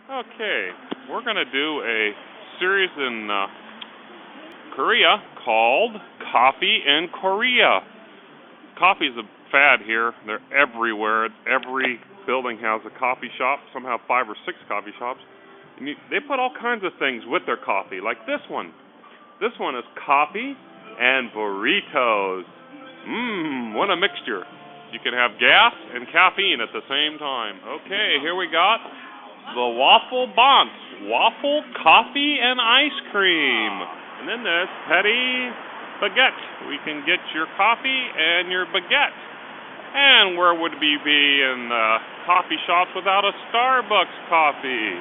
Okay, we're going to do a series in Korea called Coffee in Korea. Coffee's a fad here. They're everywhere. Every building has a coffee shop. Some have 5 or 6 coffee shops. And they put all kinds of things with their coffee, like this one. This one is coffee and burritos. What a mixture. You can have gas and caffeine at the same time. Okay, here we got the waffle bonds, waffle, coffee, and ice cream. And then there's petty baguette. We can get your coffee and your baguette. And where would we be in coffee shops without a Starbucks coffee?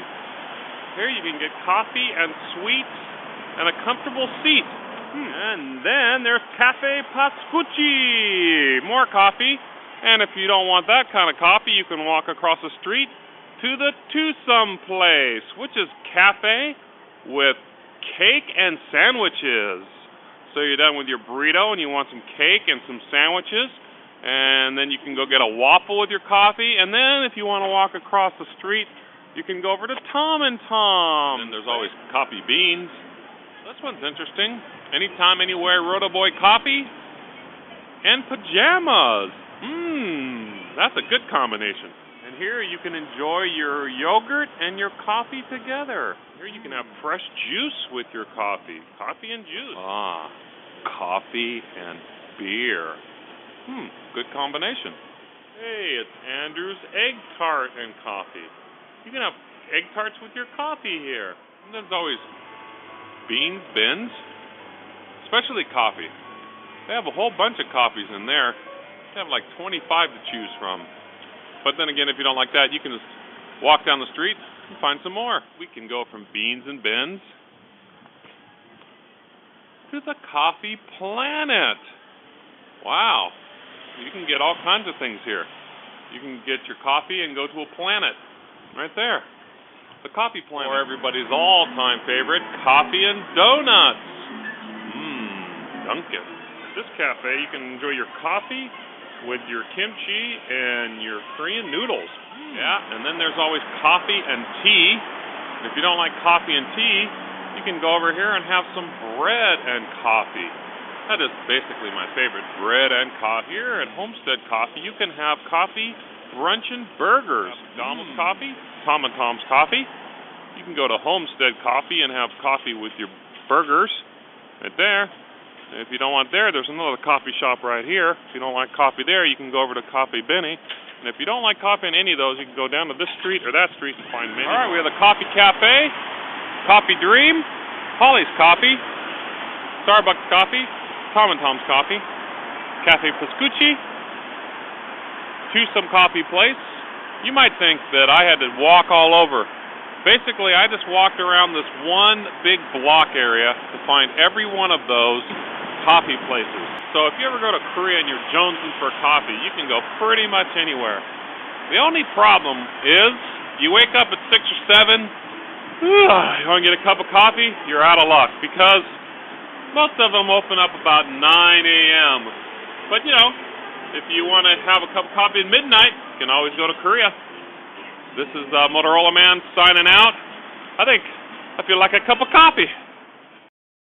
Here you can get coffee and sweets and a comfortable seat. And then there's Cafe Pascucci, more coffee. And if you don't want that kind of coffee, you can walk across the street to the Twosome place, which is cafe with cake and sandwiches. So you're done with your burrito and you want some cake and some sandwiches, and then you can go get a waffle with your coffee, and then if you want to walk across the street, you can go over to Tom and Tom. And there's always coffee beans. This one's interesting. Anytime, anywhere, Roto Boy coffee and pajamas. That's a good combination. And here you can enjoy your yogurt and your coffee together. Here you can have fresh juice with your coffee. Coffee and juice. Coffee and beer. Good combination. Hey, it's Andrew's egg tart and coffee. You can have egg tarts with your coffee here. And there's always beans, bins, especially coffee. They have a whole bunch of coffees in there. They have like 25 to choose from. But then again, if you don't like that, you can just walk down the street and find some more. We can go from beans and bins to the coffee planet. Wow. You can get all kinds of things here. You can get your coffee and go to a planet right there. The coffee planet. Or everybody's all-time favorite, coffee and donuts. Dunkin'. At this cafe, you can enjoy your coffee with your kimchee and your Korean noodles. Yeah, and then there's always coffee and tea. If you don't like coffee and tea, you can go over here and have some bread and coffee. That is basically my favorite, bread and coffee. Here at Homestead Coffee, you can have coffee, brunch, and burgers. McDonald's coffee, Tom and Tom's coffee. You can go to Homestead Coffee and have coffee with your burgers right there. And if you don't want there's another coffee shop right here. If you don't like coffee there, you can go over to Coffee Benny. And if you don't like coffee in any of those, you can go down to this street or that street and find many. All right, we have the Coffee Cafe, Coffee Dream, Holly's Coffee, Starbucks Coffee, Tom and Tom's Coffee, Cafe Pascucci, Twosome Coffee Place. You might think that I had to walk all over. Basically, I just walked around this one big block area to find every one of those coffee places. So if you ever go to Korea and you're jonesing for coffee, you can go pretty much anywhere. The only problem is you wake up at 6 or 7, you want to get a cup of coffee, you're out of luck because most of them open up about 9 a.m. But, if you want to have a cup of coffee at midnight, you can always go to Korea. This is Motorola Man signing out. I feel like a cup of coffee.